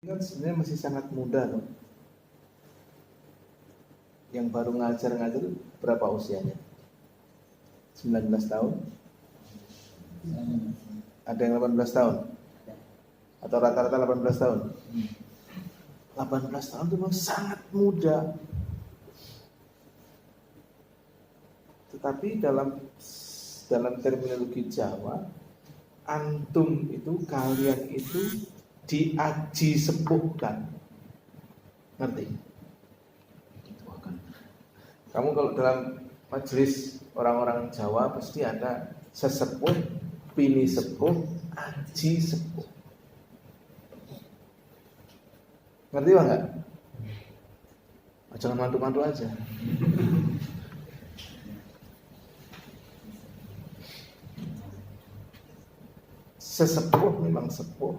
Kan sebenarnya masih sangat muda loh. Yang baru ngajar berapa usianya? 19 tahun? Ada yang 18 tahun? Atau rata-rata 18 tahun? 18 tahun itu memang sangat muda. Tetapi dalam terminologi Jawa, antum itu, kalian itu diaji sepuhkan. Ngerti? Kamu kalau dalam majelis orang-orang Jawa pasti ada sesepuh, bini sepuh, aji sepuh. Ngerti enggak? Jangan mantu-mantu aja. Sesepuh memang sepuh,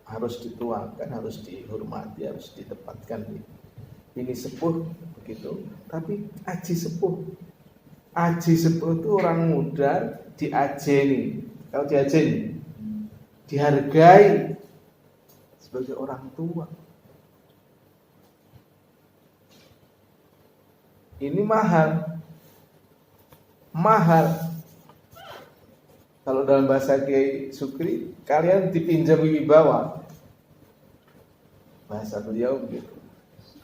harus dituakan, harus dihormati, harus ditempatkan. Ini sepuh begitu, tapi aji sepuh. Aji sepuh itu orang muda diajeni. Kalau diajeni, dihargai sebagai orang tua. Ini mahal. Kalau dalam bahasa Kiai Sukri, kalian dipinjami wibawa. Bahasa beliau begitu.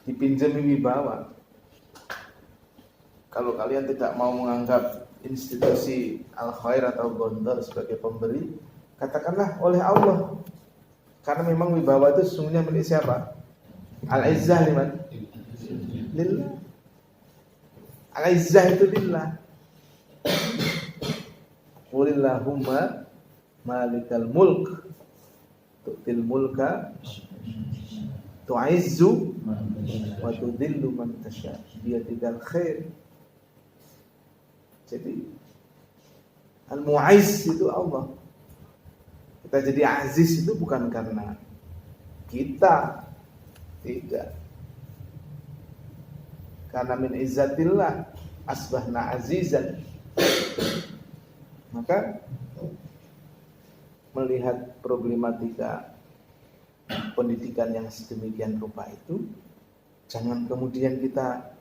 Dipinjami wibawa. Kalau kalian tidak mau menganggap institusi Al-Khair atau Gondor sebagai pemberi, katakanlah oleh Allah. Karena memang wibawa itu sesungguhnya milik siapa? Al-Izzah liman? Lillah. Al-Izzah itu lillah. Qulillahumma malikal mulk tu'til mulka tu'izzu wa tudillu man tasha biyadikal khair. Jadi al-mu'izz itu Allah. Kita jadi aziz itu bukan karena kita, tidak. Karena min izzatillah asbahna azizan. Maka melihat problematika pendidikan yang sedemikian rupa itu, jangan kemudian kita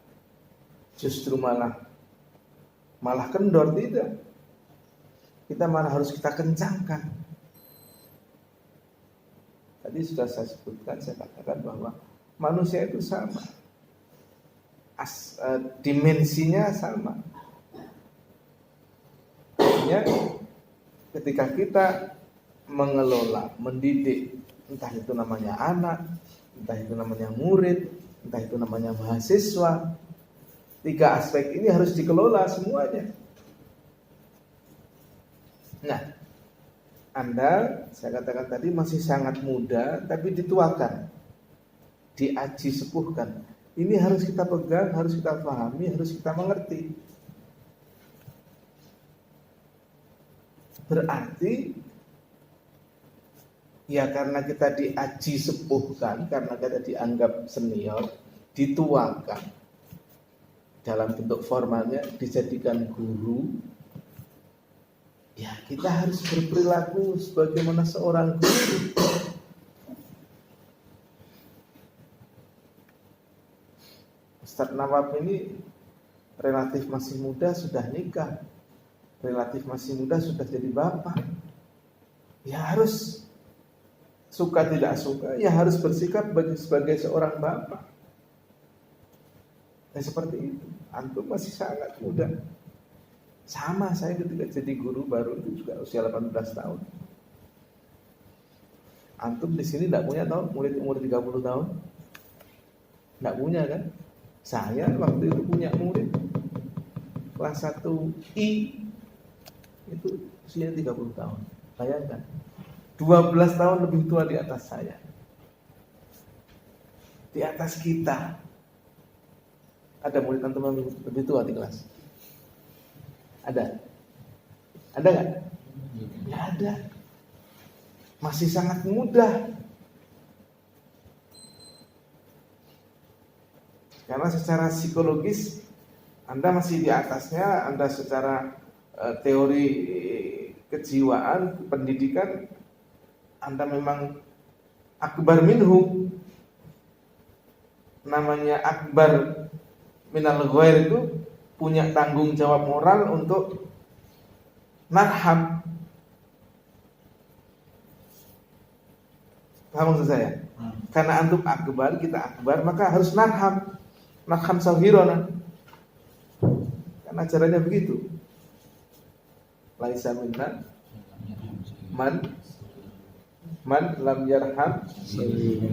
justru malah kendor, tidak. Kita malah harus kita kencangkan. Tadi sudah saya sebutkan, saya katakan bahwa manusia itu sama, dimensinya sama. Ketika kita mengelola, mendidik, entah itu namanya anak, entah itu namanya murid, entah itu namanya mahasiswa, 3 aspek ini harus dikelola semuanya. Nah, Anda, saya katakan tadi, masih sangat muda, tapi dituakan, diaji sepuhkan. Ini harus kita pegang, harus kita pahami, harus kita mengerti. Berarti ya karena kita diaji sepuhkan, karena kita dianggap senior, dituakan, dalam bentuk formalnya dijadikan guru, ya kita harus berperilaku sebagaimana seorang guru. Ustaz Nawab ini relatif masih muda, sudah nikah, relatif masih muda sudah jadi bapak. Ya harus, suka tidak suka, ya harus bersikap sebagai seorang bapak. Ya seperti itu. Antum masih sangat muda. Sama saya ketika jadi guru baru itu juga usia 18 tahun. Antum di sini tidak punya tahun murid umur 30 tahun? Tidak punya kan? Saya waktu itu punya murid kelas 1 I itu usia 30 tahun. Bayangkan, 12 tahun lebih tua di atas saya, di atas kita. Ada murid antum lebih tua di kelas? Ada nggak? Nggak ada. Masih sangat muda. Karena secara psikologis Anda masih di atasnya, Anda secara teori kejiwaan, pendidikan, Anda memang akbar minhu, namanya akbar minal ghair itu punya tanggung jawab moral untuk narham. Paham maksud saya? Karena antum akbar, kita akbar, maka harus narham. Narham sahirona. Karena ajarannya begitu. Laisa minna man lam yarham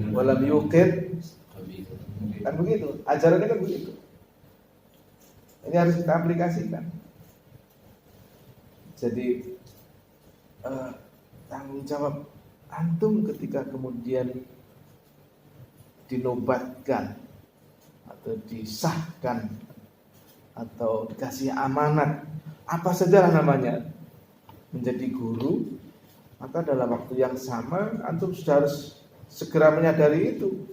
wa lam yuqir. Kan begitu. Ajarannya kan begitu. Ini harus kita aplikasikan. Jadi tanggung jawab antum ketika kemudian dinobatkan atau disahkan atau dikasih amanat apa sajalah namanya menjadi guru, maka dalam waktu yang sama antum sudah harus segera menyadari itu.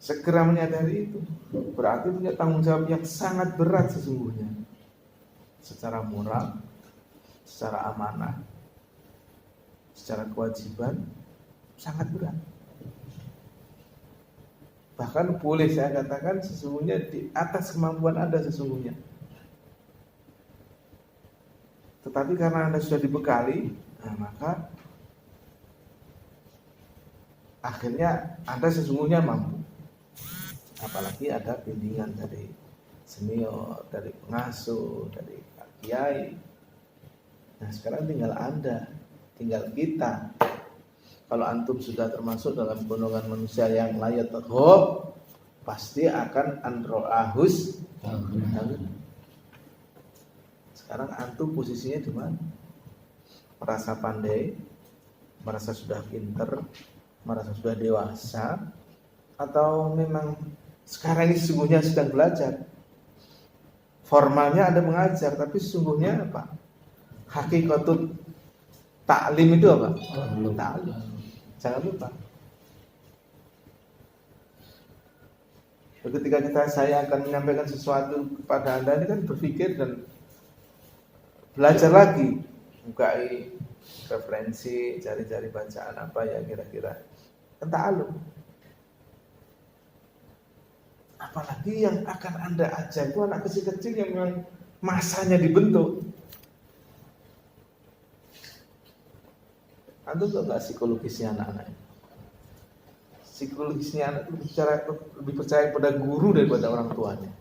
Segera menyadari itu berarti punya tanggung jawab yang sangat berat sesungguhnya, secara moral, secara amanah, secara kewajiban sangat berat. Bahkan boleh saya katakan sesungguhnya di atas kemampuan Anda sesungguhnya. Tetapi karena Anda sudah dibekali, maka akhirnya Anda sesungguhnya mampu. Apalagi ada bimbingan dari senior, dari pengasuh, dari kiai. Nah sekarang tinggal Anda, tinggal kita. Kalau antum sudah termasuk dalam golongan manusia yang layak terhub, pasti akan androahus. Sekarang antum posisinya di mana? Merasa pandai, merasa sudah pinter, merasa sudah dewasa, atau memang sekarang ini sesungguhnya sedang belajar? Formalnya Anda mengajar, tapi sesungguhnya apa? Hakikatut taklim itu apa? Taklim. Jangan lupa. Ketika saya akan menyampaikan sesuatu kepada Anda, ini kan berpikir dan belajar lagi, bukai referensi, cari-cari bacaan apa ya kira-kira. Kan ta'alum. Apalagi yang akan Anda ajar itu anak kecil-kecil yang memang masanya dibentuk. Antum tahu nggak psikologisnya anak-anak? Psikologisnya anak itu lebih percaya pada guru daripada orang tuanya.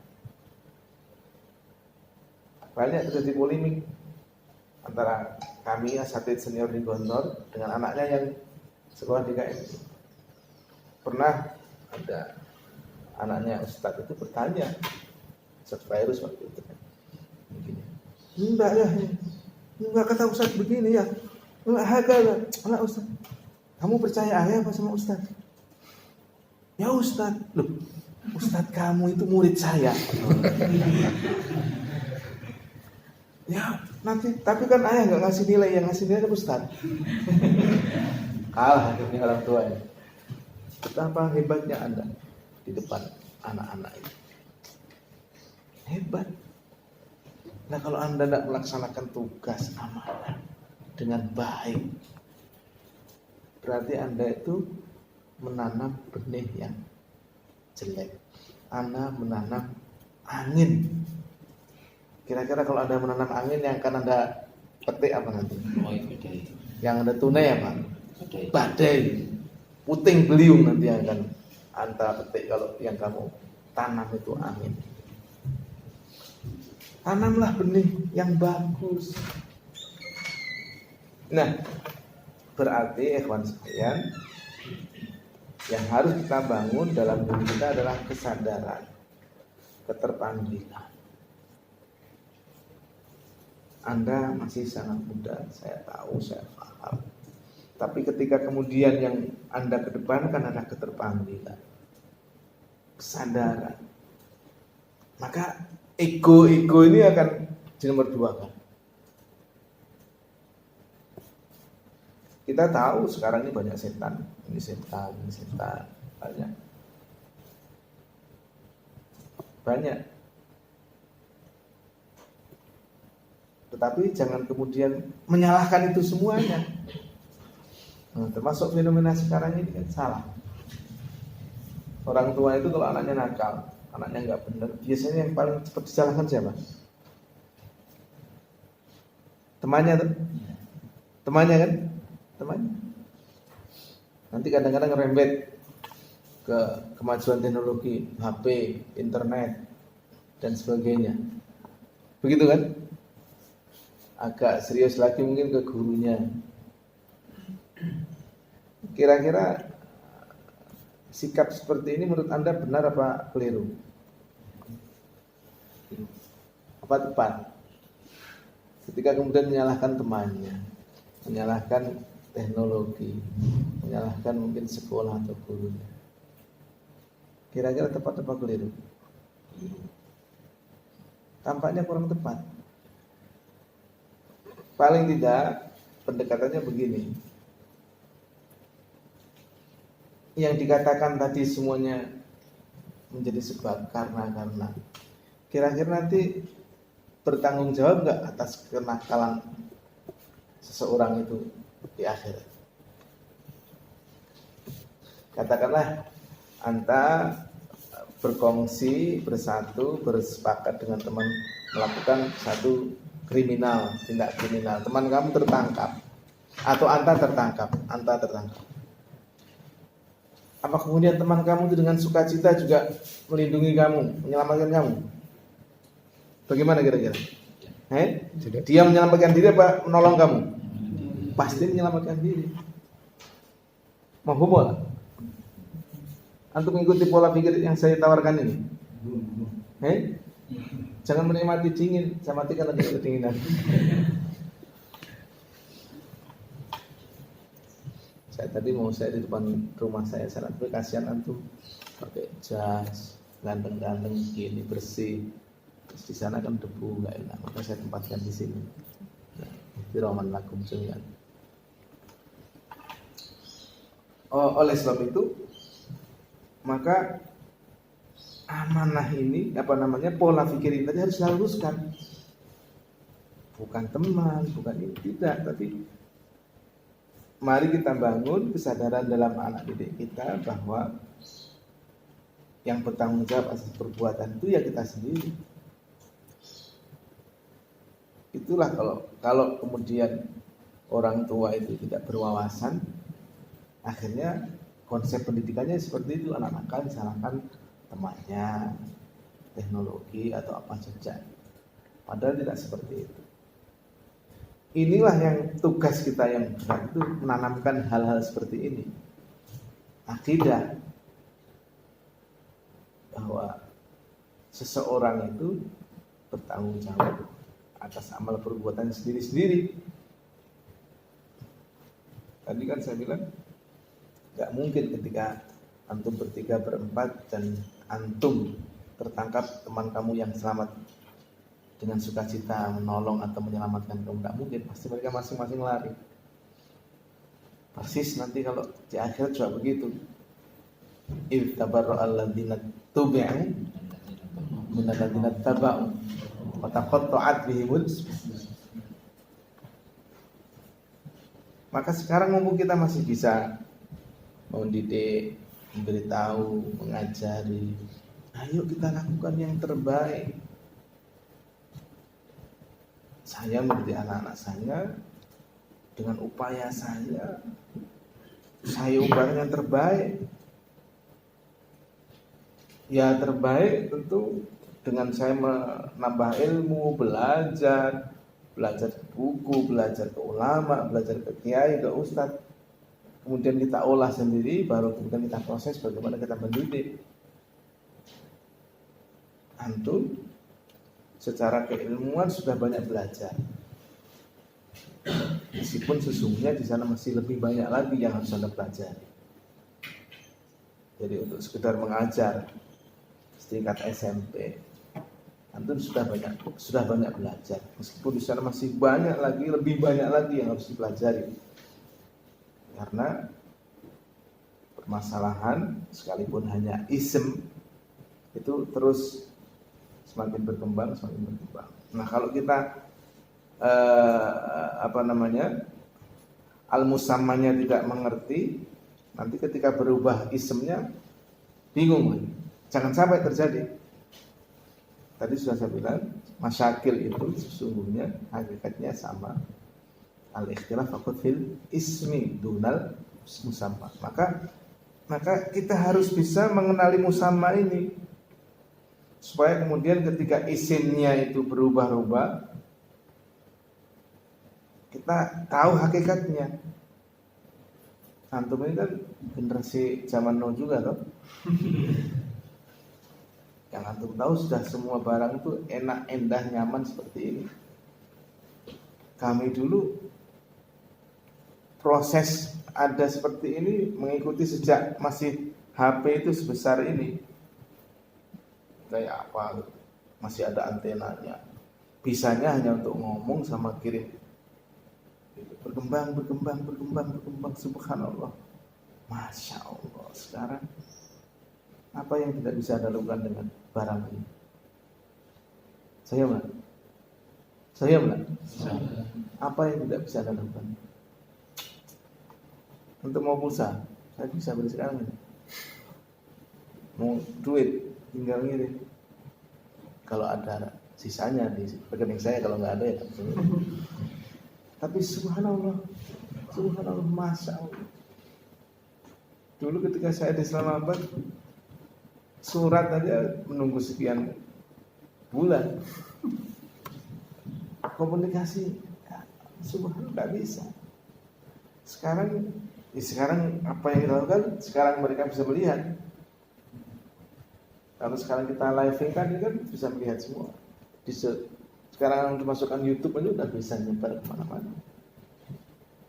Banyak terjadi polemik antara kami asatidz senior di Gontor dengan anaknya yang sekolah di KM. Pernah ada anaknya Ustadz itu bertanya, Ustadz virus waktu itu kan, begini, enggak ya, enggak kata Ustadz begini ya, enggak Ustadz, kamu percaya ayah apa sama Ustadz? Ya Ustadz, loh, Ustadz kamu itu murid saya. Ya nanti, tapi kan ayah nggak ngasih nilai, yang ngasih nilai kan Ustadz. Kalah akhirnya orang tuanya. Betapa hebatnya Anda di depan anak-anak itu. Hebat. Nah kalau Anda tidak melaksanakan tugas amanah dengan baik, berarti Anda itu menanam benih yang jelek. Anda menanam angin. Kira-kira kalau Anda menanam angin, yang akan Anda petik apa nanti? Yang Anda tunai apa? Badai. Puting beliung nanti yang akan Anda petik kalau yang kamu tanam itu angin. Tanamlah benih yang bagus. Nah, berarti ikhwan sekalian, yang harus kita bangun dalam diri kita adalah kesadaran, keterpanggilan. Anda masih sangat muda, saya tahu, saya paham. Tapi ketika kemudian yang Anda kedepankan adalah keterpanggilan, kesadaran, maka ego ini akan di nomor 2 kan. Kita tahu sekarang ini banyak setan, ini setan, banyak. Tetapi jangan kemudian menyalahkan itu semuanya. Nah, termasuk fenomena sekarang ini kan salah. Orang tua itu kalau anaknya nakal, anaknya nggak benar, biasanya yang paling cepat disalahkan siapa? Temannya tuh, temannya kan, temannya. Nanti kadang-kadang ngerembet ke kemajuan teknologi, HP, internet, dan sebagainya. Begitu kan? Agak serius lagi mungkin ke gurunya. Kira-kira sikap seperti ini menurut Anda benar apa keliru? Apa tepat? Ketika kemudian menyalahkan temannya, menyalahkan teknologi, menyalahkan mungkin sekolah atau gurunya. Kira-kira tepat apa keliru? Tampaknya kurang tepat. Paling tidak pendekatannya begini. Yang dikatakan tadi semuanya menjadi sebab karena. Kira-kira nanti bertanggung jawab nggak atas kenakalan seseorang itu di akhirat? Katakanlah Anda berkongsi, bersatu, bersepakat dengan teman melakukan satu kriminal, tindak kriminal. Teman kamu tertangkap atau Anda tertangkap. Apa kemudian teman kamu itu dengan sukacita juga melindungi kamu, menyelamatkan kamu? Bagaimana kira-kira? Dia menyelamatkan diri apa menolong kamu? Pasti menyelamatkan diri. Mahfum. Antum mengikuti pola pikir yang saya tawarkan ini. Jangan menikmati dingin, saya matikan nanti kedinginan. Tadi saya di depan rumah saya sangat kasihan antum pakai jas ganteng-ganteng gini bersih, terus di sana kan debu nggak enak, maka saya tempatkan di sini. Firman lakum jami'an. Oleh sebab itu, maka amanah ini pola pikir ini tadi harus diluruskan. Bukan teman, bukan ini, tidak, tapi mari kita bangun kesadaran dalam anak didik kita bahwa yang bertanggung jawab atas perbuatan itu ya kita sendiri. Itulah kalau kemudian orang tua itu tidak berwawasan, akhirnya konsep pendidikannya seperti itu, anak nakal disalahkan temannya, teknologi atau apa saja. Padahal tidak seperti itu. Inilah yang tugas kita yang berat itu, menanamkan hal-hal seperti ini. Akidah bahwa seseorang itu bertanggung jawab atas amal perbuatannya sendiri-sendiri. Tadi kan saya bilang gak mungkin ketika antum bertiga berempat dan antum tertangkap teman kamu yang selamat dengan sukacita menolong atau menyelamatkan kamu, tidak mungkin, pasti mereka masing-masing lari. Persis nanti kalau di akhirat juga begitu. Idz tabarra'al ladzina tubi'u minal ladzina taba'u wa taqatta'at bihimul. Maka sekarang mumpung kita masih bisa mendidik, memberitahu, mengajari, ayo kita lakukan yang terbaik. Saya mendidik anak-anak saya dengan upaya saya ubahkan yang terbaik. Ya terbaik tentu dengan saya menambah ilmu, belajar buku, belajar ke ulama, belajar ke kiai, ke ustadz. Kemudian kita olah sendiri, baru kemudian kita proses bagaimana kita mendidik. Antum secara keilmuan sudah banyak belajar, meskipun sesungguhnya di sana masih lebih banyak lagi yang harus Anda pelajari. Jadi untuk sekedar mengajar setingkat SMP, antum sudah banyak belajar, meskipun di sana masih banyak lagi, lebih banyak lagi yang harus dipelajari. Karena permasalahan sekalipun hanya ism itu terus semakin berkembang. Nah kalau kita al-musammanya tidak mengerti, nanti ketika berubah ismnya bingung. Jangan sampai terjadi. Tadi sudah saya bilang, masyakil itu sesungguhnya hakikatnya sama. Al-ikhtilaf faqad fil ismi dunal musamma. Maka kita harus bisa mengenali musamma ini, supaya kemudian ketika isimnya itu berubah-ubah, kita tahu hakikatnya. Antum ini kan generasi zaman now juga loh. Yang antum tahu sudah semua barang itu enak, endah, nyaman seperti ini. Kami dulu proses ada seperti ini mengikuti sejak masih HP itu sebesar ini. Kayak apa? Masih ada antenanya. Bisanya hanya untuk ngomong sama kirim. Berkembang, subhanallah. Masya Allah. Sekarang apa yang tidak bisa Anda lakukan dengan barang ini? Saya mana? Apa yang tidak bisa Anda lakukan? Untuk mau pulsa, saya bisa beli sekarang ini. Mau duit, tinggal ngirim. Kalau ada sisanya di rekening saya, kalau nggak ada ya. Tapi subhanallah, masya Allah. Dulu ketika saya di Islamabad, surat aja menunggu sekian bulan. Komunikasi, subhanallah nggak bisa. Sekarang apa yang kita lakukan? Sekarang mereka bisa melihat. Kalau sekarang kita living kan bisa melihat semua. Sekarang dimasukkan YouTube aja udah bisa nyebar kemana-mana.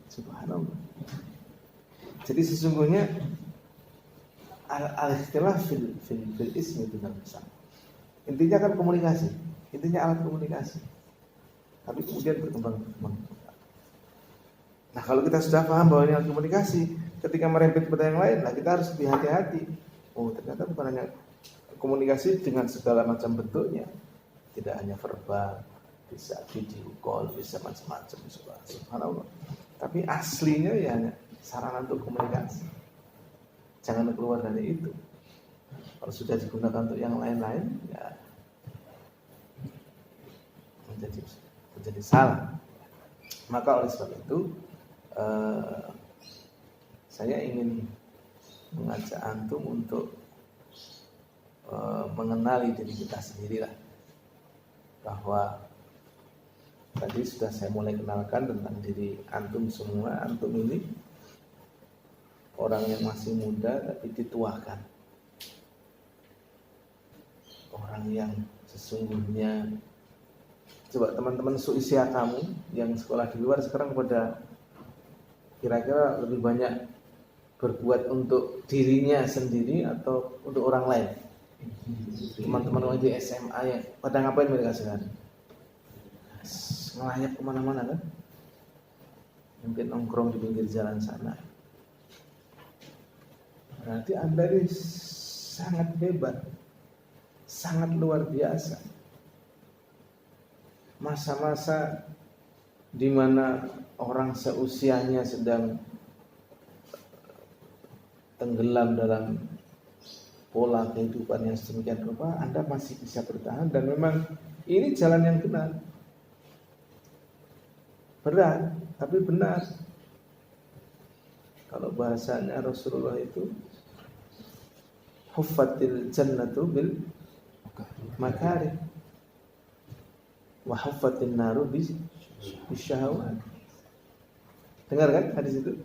Subhanallah. Jadi sesungguhnya al-ikhtilaf fil ismi itu bersama. Intinya kan komunikasi. Intinya alat komunikasi. Tapi kemudian berkembang. Nah, kalau kita sudah paham bahwa ini alat komunikasi, ketika merembet pada yang lain, nah kita harus lebih hati-hati. Oh, ternyata bukan hanya komunikasi dengan segala macam bentuknya. Tidak hanya verbal, bisa video call, bisa macam-macam, subhanallah. Tapi aslinya ya hanya sarana untuk komunikasi. Jangan keluar dari itu. Kalau sudah digunakan untuk yang lain-lain, ya menjadi salah. Maka oleh sebab itu, saya ingin mengajak antum untuk mengenali diri kita sendirilah. Bahwa tadi sudah saya mulai kenalkan tentang diri antum semua. Antum ini orang yang masih muda tapi dituakan, orang yang sesungguhnya, coba teman-teman seusia kamu yang sekolah di luar sekarang pada kira-kira lebih banyak berbuat untuk dirinya sendiri atau untuk orang lain? Teman-teman di SMA yang pada ngapain mereka sekarang? Ngelayap kemana-mana kan? Mungkin nongkrong di pinggir jalan sana. Berarti Anda ini sangat hebat, sangat luar biasa. Masa-masa di mana orang seusianya sedang tenggelam dalam pola kehidupan yang sedemikian rupa, Anda masih bisa bertahan, dan memang ini jalan yang benar. Berat, tapi benar. Kalau bahasanya Rasulullah itu, huffatil jannatu bil makarih wa huffatin naru bisyahawat. Dengar kan hadis itu?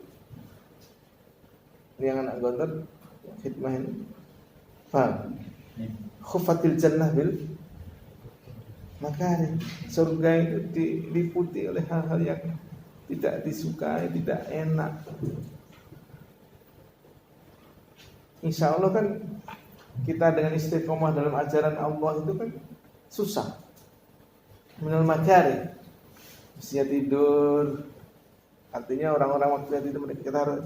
Ini yang anak gontor khidmahin. Paham? Khuffatil jannah bil makarih. Surga itu diliputi oleh hal-hal yang tidak disukai, tidak enak. Insya Allah kan kita dengan istiqomah dalam ajaran Allah itu kan susah. Minal makarih, mestinya tidur. Artinya orang-orang waktu itu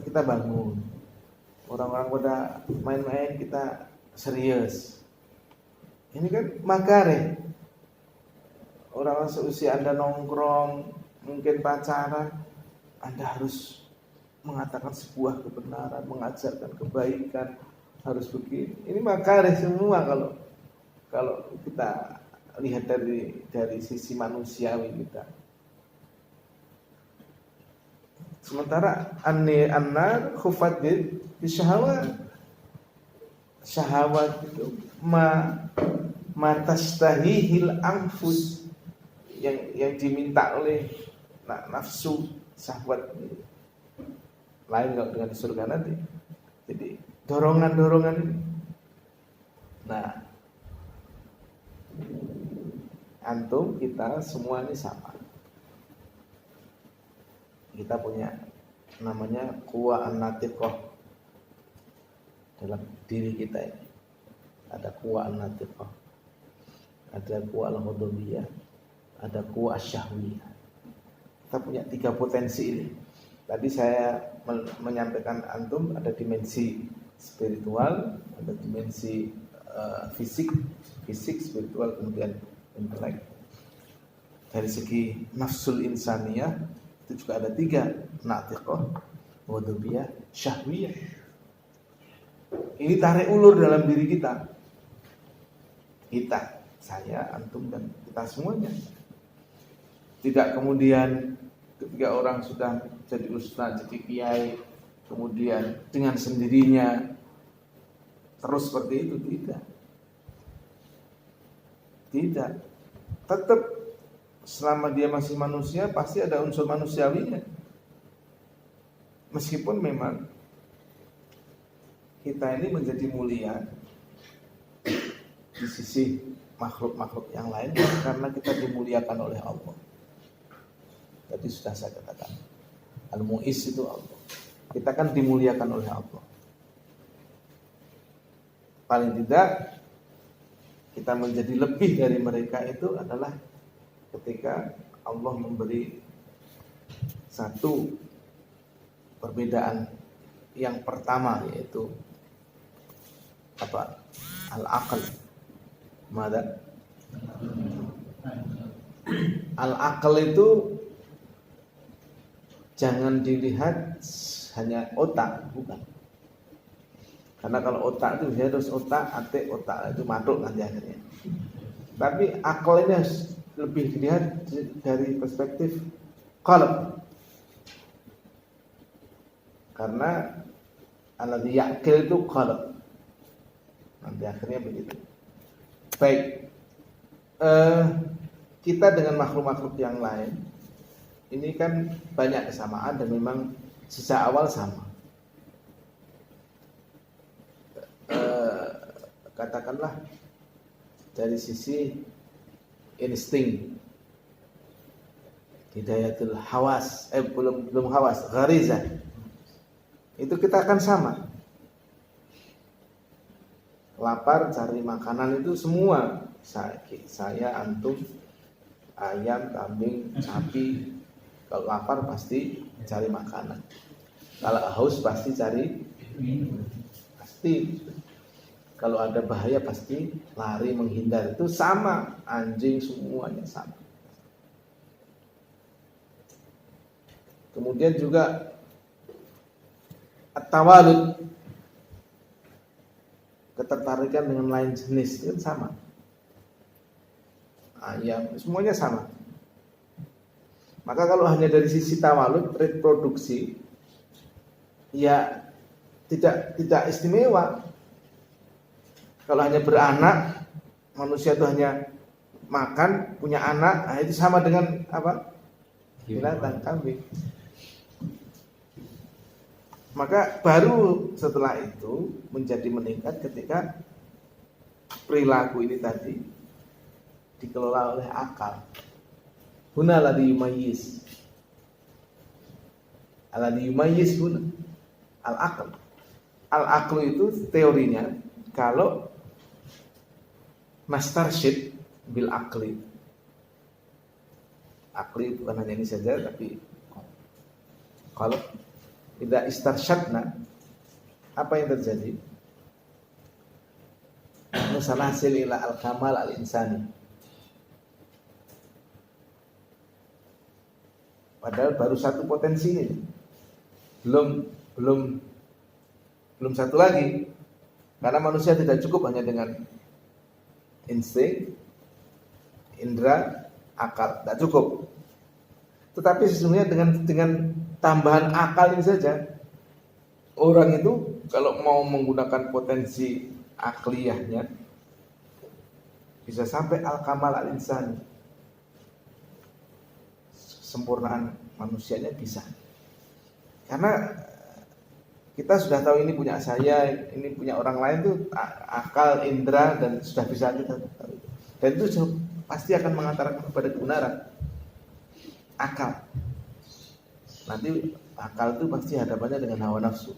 kita bangun. Orang-orang pada main-main kita serius. Ini kan makarih. Orang seusia Anda nongkrong, mungkin pacaran, Anda harus mengatakan sebuah kebenaran, mengajarkan kebaikan, harus begini. Ini makalah semua kalau kita lihat dari sisi manusiawi kita. Sementara an-nar khufat bi syahawat. Syahwat itu matastahihil anfus, yang diminta oleh nafsu syahwat lain kalau dengan di surga nanti. Jadi dorongan-dorongan ini. Nah, antum kita semua ini sama. Kita punya namanya quwa an-natiqah dalam diri kita ini. Ada quwa an-natiqah, ada quwa al-ghadabiyah, ada quwa asy-syahwiyah. Kita punya 3 potensi ini. Tadi saya menyampaikan antum ada dimensi spiritual, ada dimensi fisik, spiritual, kemudian intelek. Dari segi nafsul insaniyah itu juga ada 3, natiqah, ghadabiyah, syahwiyah. Ini tarik ulur dalam diri kita. Kita, saya, antum, dan kita semuanya. Tidak kemudian ketika orang sudah jadi ustaz, jadi kiai, kemudian dengan sendirinya terus seperti itu. Tidak. Tetap selama dia masih manusia pasti ada unsur manusiawinya. Meskipun memang kita ini menjadi mulia di sisi makhluk-makhluk yang lain karena kita dimuliakan oleh Allah. Tadi sudah saya katakan, Al-Mu'izz itu Allah. Kita kan dimuliakan oleh Allah. Paling tidak kita menjadi lebih dari mereka itu adalah ketika Allah memberi satu perbedaan yang pertama, yaitu apa? Al-aql. Mada? Al-aql itu jangan dilihat hanya otak, bukan. Karena kalau otak itu biasanya terus otak itu matuk nanti akhirnya. Tapi akal ini harus lebih dilihat dari perspektif qalb. Karena alladzi ya'qil itu qalb. Nanti akhirnya begitu. Baik. Kita dengan makhluk-makhluk yang lain ini kan banyak kesamaan dan memang sejak awal sama. Katakanlah dari sisi insting, hidayatul hawas, belum hawas, gharizah, itu kita akan sama. Lapar cari makanan itu semua, saya, antum, ayam, kambing, sapi, kalau lapar pasti cari makanan, kalau haus pasti cari minum, pasti. Kalau ada bahaya pasti lari menghindar. Itu sama, anjing semuanya sama. Kemudian juga at-tawalud, ketertarikan dengan lain jenis itu sama. Ayam semuanya sama. Maka kalau hanya dari sisi tawalud, reproduksi, ya tidak istimewa. Kalau hanya beranak, manusia itu hanya makan, punya anak, nah itu sama dengan apa? Binatang, kambing. Maka baru setelah itu menjadi meningkat ketika perilaku ini tadi dikelola oleh akal. Huna ladhi yumayyiz. Alladhi yumayyiz huna al-aql. Al-aql itu teorinya kalau mastarsyid bil aqli. Aqli bukan hanya ini saja, tapi kalau tidak istarsyadna, apa yang terjadi? Musanasil ila al-kamal al-insani. Padahal baru satu potensi ini. Belum satu lagi. Karena manusia tidak cukup hanya dengan insting, indera, akal, tidak cukup. Tetapi sesungguhnya dengan tambahan akal ini saja, orang itu kalau mau menggunakan potensi akliyahnya bisa sampai al-kamal al-insani, kesempurnaan manusianya bisa. Karena kita sudah tahu ini punya saya, ini punya orang lain tuh akal, indera, dan sudah bisa kita tahu. Dan itu pasti akan mengantarkan kepada kebenaran. Akal. Nanti akal itu pasti hadapannya dengan hawa nafsu.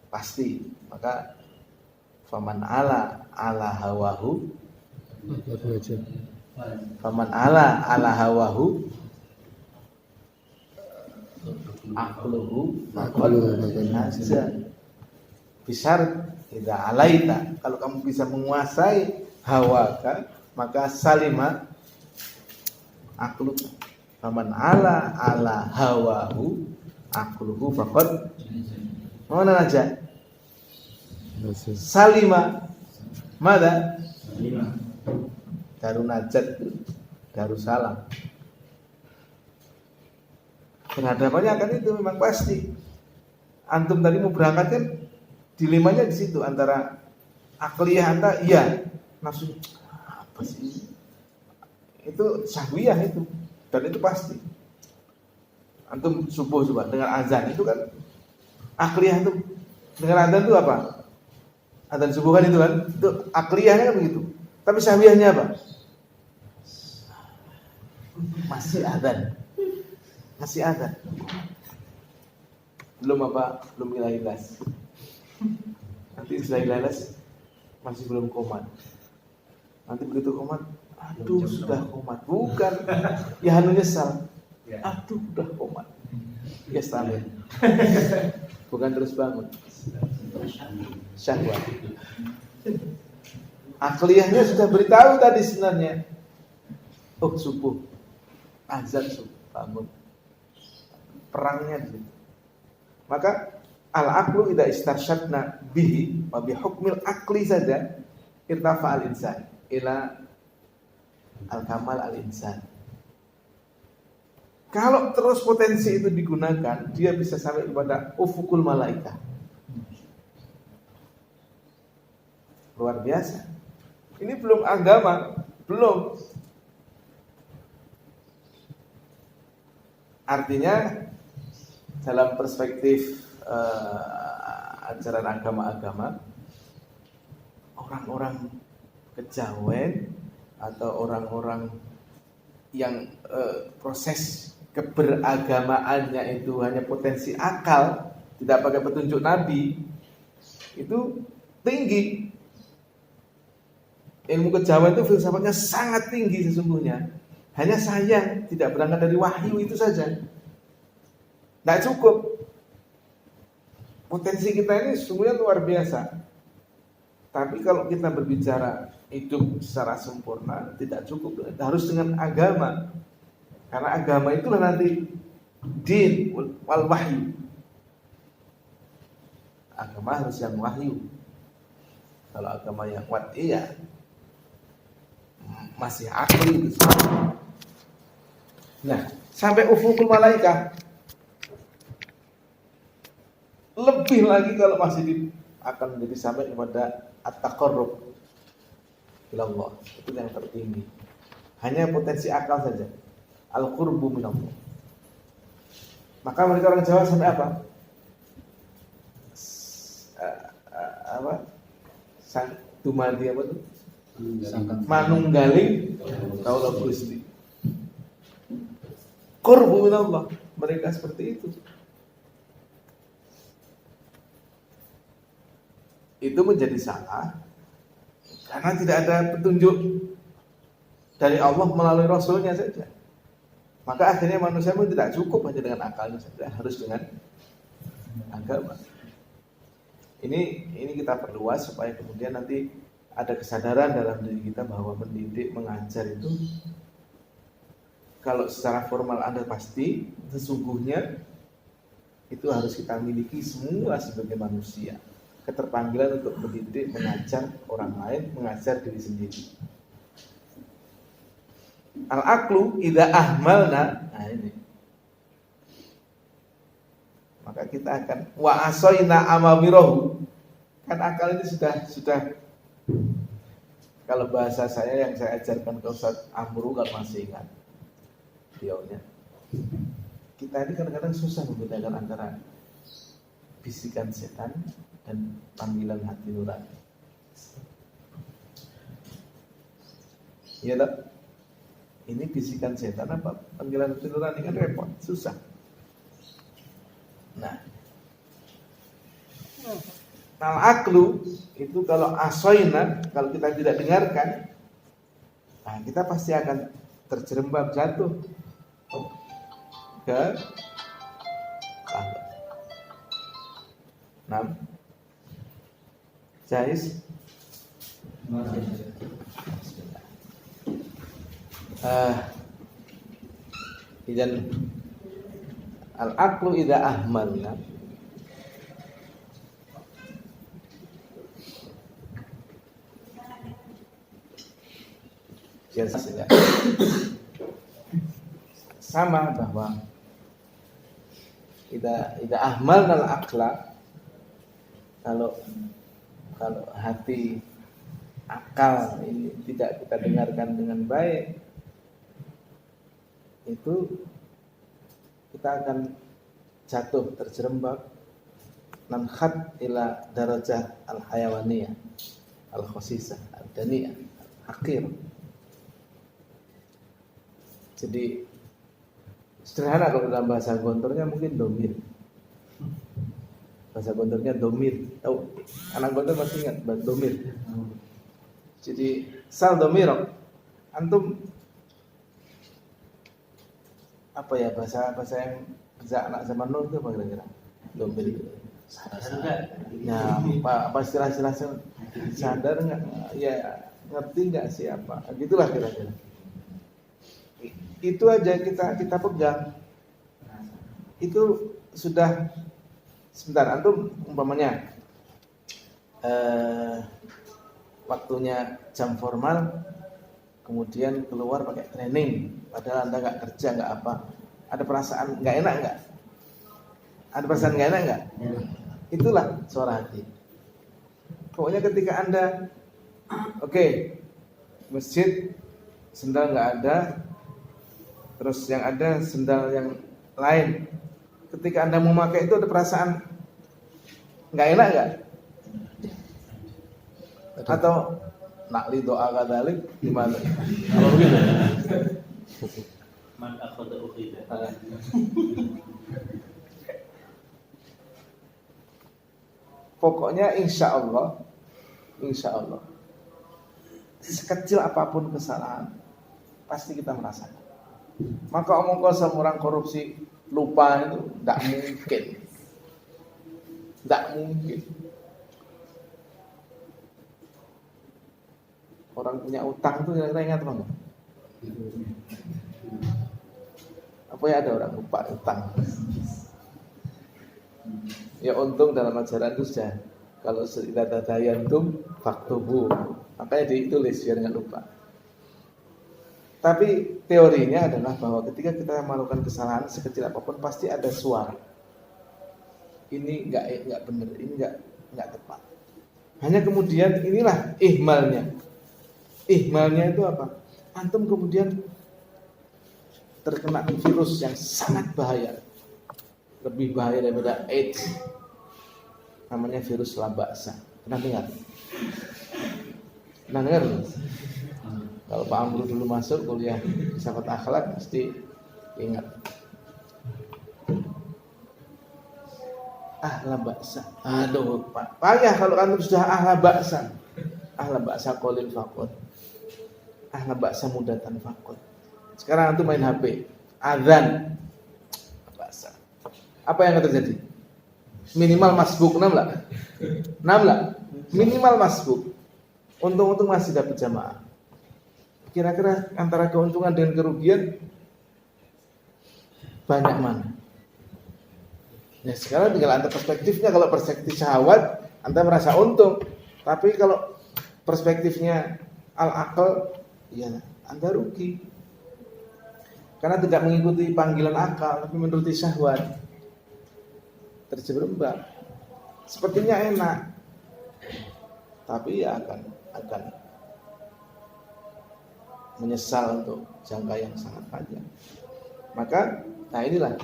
Pasti. Maka faman ala hawahu, faman ala hawahu aqluhu maqad nazza bisar idza alaita. Kalau kamu bisa menguasai hawaka, maka salima aqlu. Faman ala hawahu aqluhu faqad mana aja salima mada darun najat, darussalam. Berhadapannya akan itu memang pasti. Antum tadi mau berangkat kan dilemanya di situ antara akliyah anta, iya, nafsu apa sih? Itu syahwiyah itu, dan itu pasti. Antum subuh coba dengar azan itu kan akliyah itu, dengar azan itu apa? Azan subuh kan itu akliyahnya kan begitu. Tapi syahwiyahnya apa? Masih azan. Masih ada. Belum ilas. Nanti setelah ilas masih belum komat. Nanti begitu komat, aduh sudah komat. Bukan, ya hanu nyesal. Aduh sudah komat. Ya stabil. Bukan terus bangun. Syahwat. Akliyahnya sudah beritahu tadi sebenarnya. Oh subuh, azan subuh, bangun. Perangnya di situ. Maka al-aqlu idza istarsyadna bihi wa bi hukmil aqli saja irtafa al-insan ila al-kamal al-insan. Kalau terus potensi itu digunakan, dia bisa sampai kepada ufukul malaika. Luar biasa. Ini belum agama, belum. Artinya dalam perspektif ajaran agama-agama, orang-orang kejawen atau orang-orang yang proses keberagamaannya itu hanya potensi akal, tidak pakai petunjuk Nabi, itu tinggi. Ilmu kejawen itu filsafatnya sangat tinggi sesungguhnya. Hanya sayang tidak berangkat dari wahyu itu saja. Tidak cukup. Potensi kita ini sesungguhnya luar biasa. Tapi kalau kita berbicara hidup secara sempurna, tidak cukup. Harus dengan agama. Karena agama itulah nanti din wal wahyu. Agama harus yang wahyu. Kalau agama yang wad'iyah masih akli. Nah, sampai ufukul malaikah. Lebih lagi kalau masih akan menjadi sampai kepada at-taqarrub ila Allah. Itu yang tertinggi. Hanya potensi akal saja. Al-qurbu minallah. Maka mereka orang Jawa sampai apa? Sang dumadi apa itu? Manunggaling kaula Gusti. Qurbu minallah. Mereka seperti itu. Itu menjadi salah karena tidak ada petunjuk dari Allah melalui Rasulnya saja. Maka akhirnya manusia pun tidak cukup hanya dengan akalnya saja, harus dengan agama. Ini kita perluas supaya kemudian nanti ada kesadaran dalam diri kita bahwa mendidik, mengajar itu kalau secara formal Anda pasti, sesungguhnya itu harus kita miliki semua sebagai manusia. keterpanggilan untuk mendidik, mengajar orang lain, mengajar diri sendiri. Al-aqlu idza ahmalna, nah ini. Maka kita akan wa asaina amamirahu. Kan akal ini sudah kalau bahasa saya yang saya ajarkan ke Ustaz Amru kalau masih ingat. Beliaunya. Kita ini kadang-kadang susah membedakan antara bisikan setan dan panggilan hati nurani. Iya tak? Ini bisikan setan apa panggilan hati nurani, kan repot, susah. Nah, al-aqlu itu kalau asoina, kalau kita tidak dengarkan, nah kita pasti akan terjerembab jatuh ke Nah, Jais. Idan al-aqlu idza ahmalna, sama bahwa idza ahmalna al-aqla, kalau hati akal ini tidak kita dengarkan dengan baik, itu kita akan jatuh terjerembab nanhat ila darajah al-hayawaniyah al-khosisah al-daniyah al-hakir. Jadi sederhana kalau dalam bahasa Gontornya mungkin domir. Bahasa Gontornya domir. Tahu? Anak Gontor masih ingat domir. Jadi sal domirok. Antum apa ya bahasa yang anak zaman nol itu apa kira-kira? Domir itu. Sadar enggak? Nah, apa istilah-istilah sadar enggak? Ya, ngerti enggak sih apa? Gitulah kira-kira. Itu aja kita pegang. Itu sudah. Sebentar, antum umpamanya waktunya jam formal, kemudian keluar pakai training, padahal anda nggak kerja nggak apa, ada perasaan nggak enak nggak? Ada perasaan nggak enak nggak? Itulah suara hati. Pokoknya ketika anda, oke, masjid sendal nggak ada, terus yang ada sendal yang lain. Ketika anda mau pakai itu ada perasaan nggak enak nggak? Atau nakli doa kadalik gimana? Kalau begitu? Man akhadha ukhidha. Pokoknya insya Allah sekecil apapun kesalahan pasti kita merasakan. Maka omong kosong orang korupsi lupa itu tidak mungkin. Orang punya utang itu kira-kira ingat apa? Apa ya, ada orang lupa utang? Ya untung dalam ajaran itu sudah, kalau sudah tadayantum faktubu, makanya ditulis biar nggak lupa. Tapi teorinya adalah bahwa ketika kita melakukan kesalahan sekecil apapun pasti ada suara. Ini enggak benar, ini enggak tepat. Hanya kemudian inilah ihmalnya. Ihmalnya itu apa? Antum kemudian terkena virus yang sangat bahaya. Lebih bahaya daripada AIDS. Namanya virus labaksa. Pernah dengar? Pernah dengar? Kalau Pak Amru dulu masuk kuliah filsafat akhlak pasti ingat. Ahla baksa. Aduh, Pak. Payah kalau antum sudah ahla baksa. Ahla baksa qalil faqat. Ahla baksa mudatan faqat. Sekarang antum main HP, azan baksa. Apa yang akan terjadi? Minimal masbuk 6 lah. 6 lah. Minimal masbuk. Untung-untung masih dapat jamaah. Kira-kira antara keuntungan dan kerugian banyak mana? Ya sekarang tinggal antar perspektifnya. Kalau perspektif syahwat Anda merasa untung. Tapi kalau perspektifnya al-aql, ya Anda rugi. Karena tidak mengikuti panggilan akal, tapi menuruti syahwat. Terjerembab. Sepertinya enak, tapi ya akan menyesal untuk jangka yang sangat panjang. Maka, nah inilah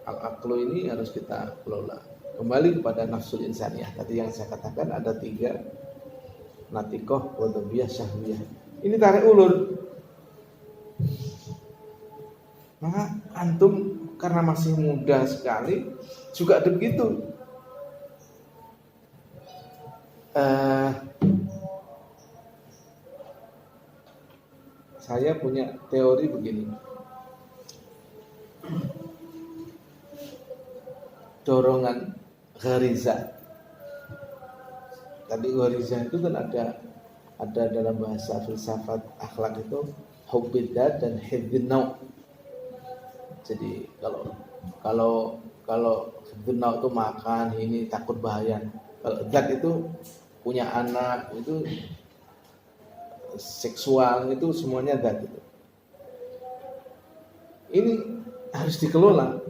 al-aqlu ini harus kita kelola. Kembali kepada nafsul insaniyah. Tadi yang saya katakan ada 3, natikoh, wadobiyah, syahwiyah. Ini tarik ulur. Maka antum karena masih muda sekali juga ada begitu. Saya punya teori begini. Dorongan ghariza. Tadi ghariza itu kan ada dalam bahasa filsafat akhlak itu hubbid dan hibbin nau'. Jadi kalau hibbin nau' itu makan, ini takut bahaya. Kalau zat itu punya anak, itu seksual, itu semuanya zat itu. Ini harus dikelola.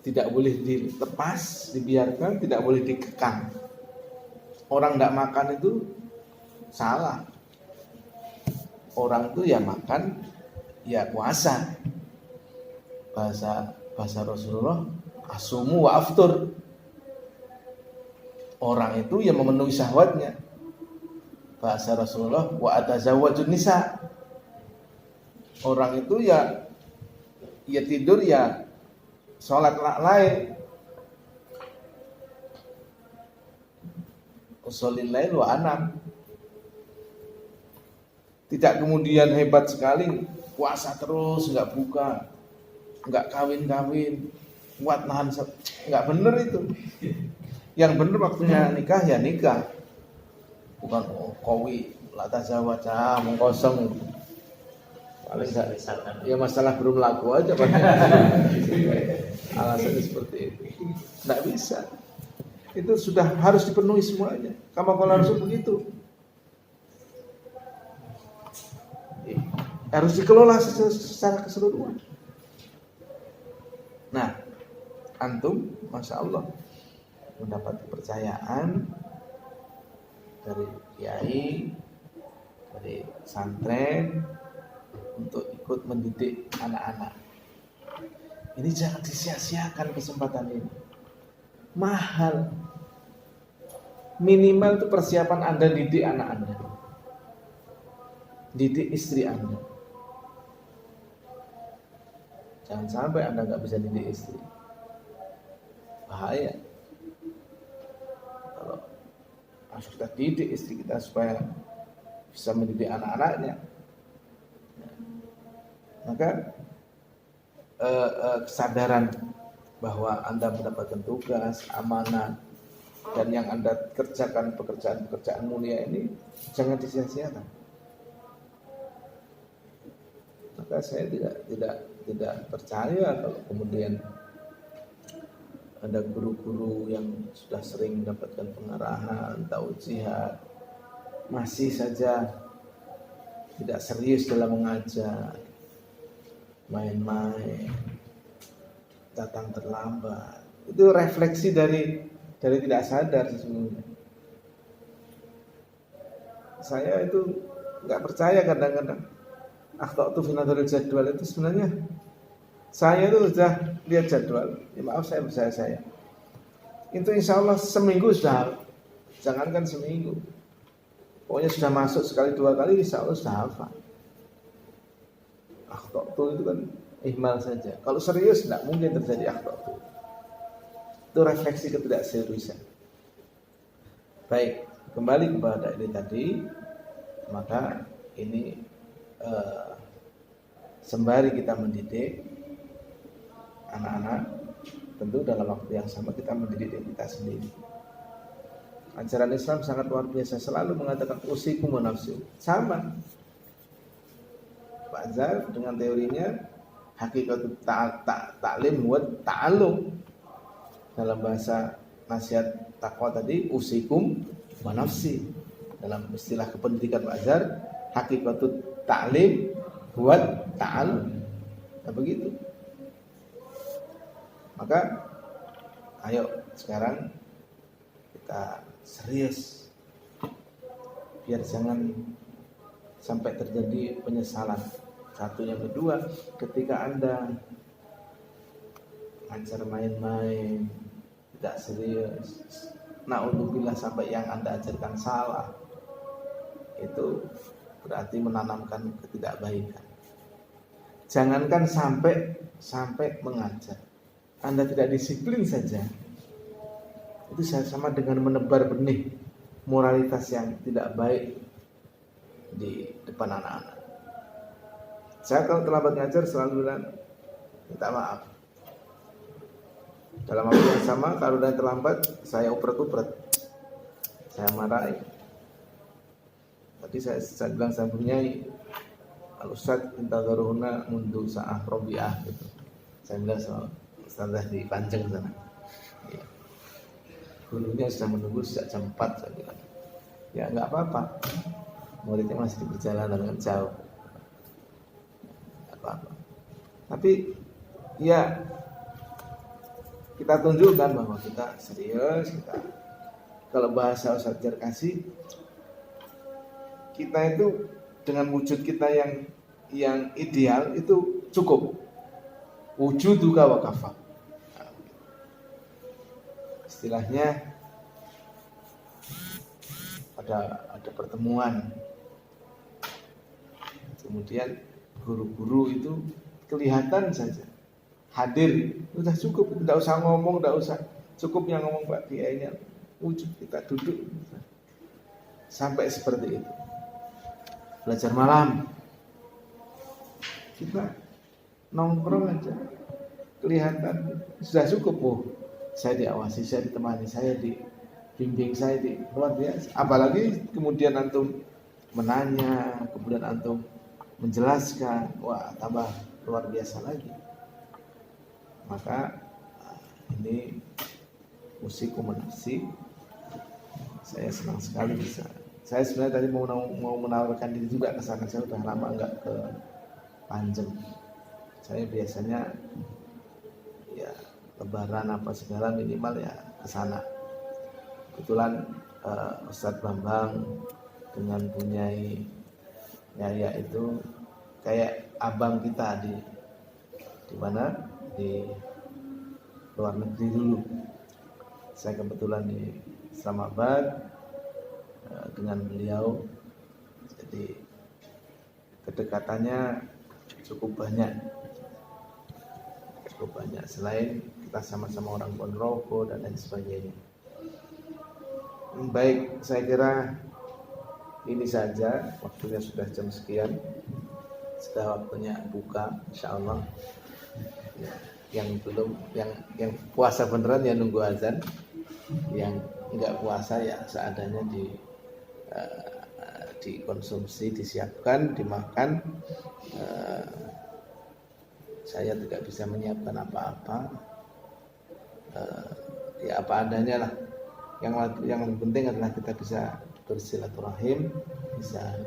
Tidak boleh dilepas, dibiarkan, tidak boleh dikekang. Orang tidak makan itu salah. Orang itu ya makan, ya puasa. Bahasa Rasulullah, asumu wa aftur. Orang itu yang memenuhi syahwatnya. Bahasa Rasulullah, wa atazawwajun nisa. Orang itu ya tidur ya sholat lain. Usolil lail wa anam. Tidak kemudian hebat sekali puasa terus, nggak buka, nggak kawin, kuat nahan, nggak bener itu. Yang bener waktunya nikah ya nikah, bukan kowi lata zawat mengkosong. Paling nggak, ya masalah belum laku aja alasannya seperti itu. Nggak bisa. Itu sudah harus dipenuhi semuanya. Kama qala Rasul begitu. Harus dikelola secara keseluruhan. Nah, antum, masya Allah, mendapat kepercayaan dari kiai, dari santren untuk ikut mendidik anak-anak. Ini jangan disia-siakan kesempatan ini. Mahal. Minimal itu persiapan Anda didik anak Anda, didik istri Anda. Jangan sampai Anda nggak bisa didik istri, bahaya. Kalau harus kita didik istri kita supaya bisa mendidik anak-anaknya, maka kesadaran bahwa Anda mendapatkan tugas, amanah, dan yang Anda kerjakan pekerjaan mulia ini jangan disia-siakan. Maka saya tidak percaya kalau kemudian ada guru-guru yang sudah sering mendapatkan pengarahan, taujihat, masih saja tidak serius dalam mengajar, main-main, datang terlambat. Itu refleksi dari tidak sadar sesungguhnya. Saya itu nggak percaya kadang-kadang akhtatu fi nadharil jadwal itu sebenarnya saya itu sudah lihat jadwal. Ya maaf saya percaya. Itu insya Allah seminggu sudah, jangankan seminggu, pokoknya sudah masuk sekali 2 kali insya Allah sudah hafal. Akhtatu itu kan ihmal saja. Kalau serius tidak mungkin terjadi akhtatu. Itu refleksi ketidakseriusan. Baik, kembali kepada ini tadi, maka ini sembari kita mendidik anak-anak, tentu dalam waktu yang sama kita mendidik diri kita sendiri. Ajaran Islam sangat luar biasa, selalu mengatakan usikum wa nafsi. Sama Pak Azhar dengan teorinya hakikat ta'lim wa ta'allum. Dalam bahasa nasihat takwa tadi, usikum wa nafsi. Dalam istilah kependidikan Pak Azhar, hakikatut ta'lim buat ta'al. Nah, begitu. Maka ayo sekarang kita serius, biar jangan sampai terjadi penyesalan. Satu, yang kedua, ketika Anda ngajar main-main, tidak serius, na'udzubillah sampai yang Anda ajarkan salah, itu berarti menanamkan ketidakbaikan. Jangankan sampai mengajar, Anda tidak disiplin saja, itu sama dengan menebar benih moralitas yang tidak baik di depan anak-anak. Saya kalau terlambat ngajar selalu bilang minta maaf. Dalam waktu yang sama kalau udah terlambat saya upret-upret, saya marahi. Tadi saya bilang saya punya al-ustadz intadharuhuna mundu sa'ah robiah gitu. Saya bilang sama ustadzah di Panjang sana. Ya. Gurunya sudah menunggu sejak jam 4, saya bilang. Ya enggak apa-apa. Muridnya masih di perjalanan dengan jauh. Apa-apa. Tapi ya kita tunjukkan bahwa kita serius, kita kalau bahasa Ustaz Jar kasih, kita itu dengan wujud kita yang ideal itu cukup. Wujuduka wa kafa. Istilahnya ada pertemuan, kemudian guru-guru itu kelihatan saja hadir, sudah cukup, tidak usah ngomong, tidak usah, cukup yang ngomong Pak Kiainya, wujud kita duduk sampai seperti itu. Belajar malam, kita nongkrong aja, kelihatan sudah cukup. Oh, saya diawasi, saya ditemani, saya dibimbing, saya di luar biasa. Apalagi kemudian antum menanya, kemudian antum menjelaskan, wah tambah luar biasa lagi. Maka ini usikum nafsi, saya senang sekali bisa. Saya sebenarnya tadi mau menawarkan diri juga ke sana. Saya sudah lama enggak ke Panjang. Saya biasanya ya lebaran apa segala minimal ya ke sana. Kebetulan Ustadz Bambang dengan punyai Yaya itu kayak abang kita di mana? Di luar negeri dulu. Saya kebetulan di Islamabad dengan beliau, jadi kedekatannya cukup banyak. Selain kita sama-sama orang Ponorogo dan lain sebagainya. Baik, saya kira ini saja, waktunya sudah jam sekian, sudah waktunya buka, insyaallah. Yang belum, yang puasa beneran ya nunggu azan, yang enggak puasa ya seadanya dikonsumsi, disiapkan, dimakan. Saya tidak bisa menyiapkan apa-apa, ya apa adanya lah. Yang lebih penting adalah kita bisa bersilaturahim, bisa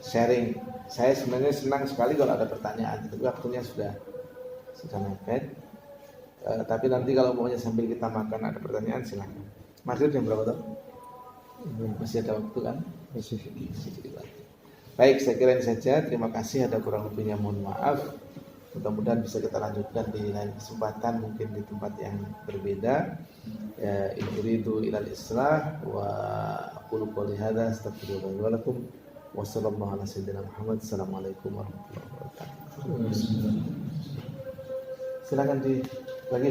sharing. Saya sebenarnya senang sekali kalau ada pertanyaan, tapi waktunya sudah mepet. Tapi nanti kalau maunya sambil kita makan ada pertanyaan silakan. Maghrib jam berapa tuh? Masih ada waktu kan? Masih sedikit lagi. Baik, saya kira ini saja. Terima kasih, ada kurang lebihnya mohon maaf. Mudah-mudahan bisa kita lanjutkan di lain kesempatan, mungkin di tempat yang berbeda. Ya, in uridu ilal islah wa aqulu qouli hadza astaghfirullahi wa lakum. Wassallallahu ala sayyidina Muhammad. Assalamualaikum warahmatullahi wabarakatuh. Silakan di bagi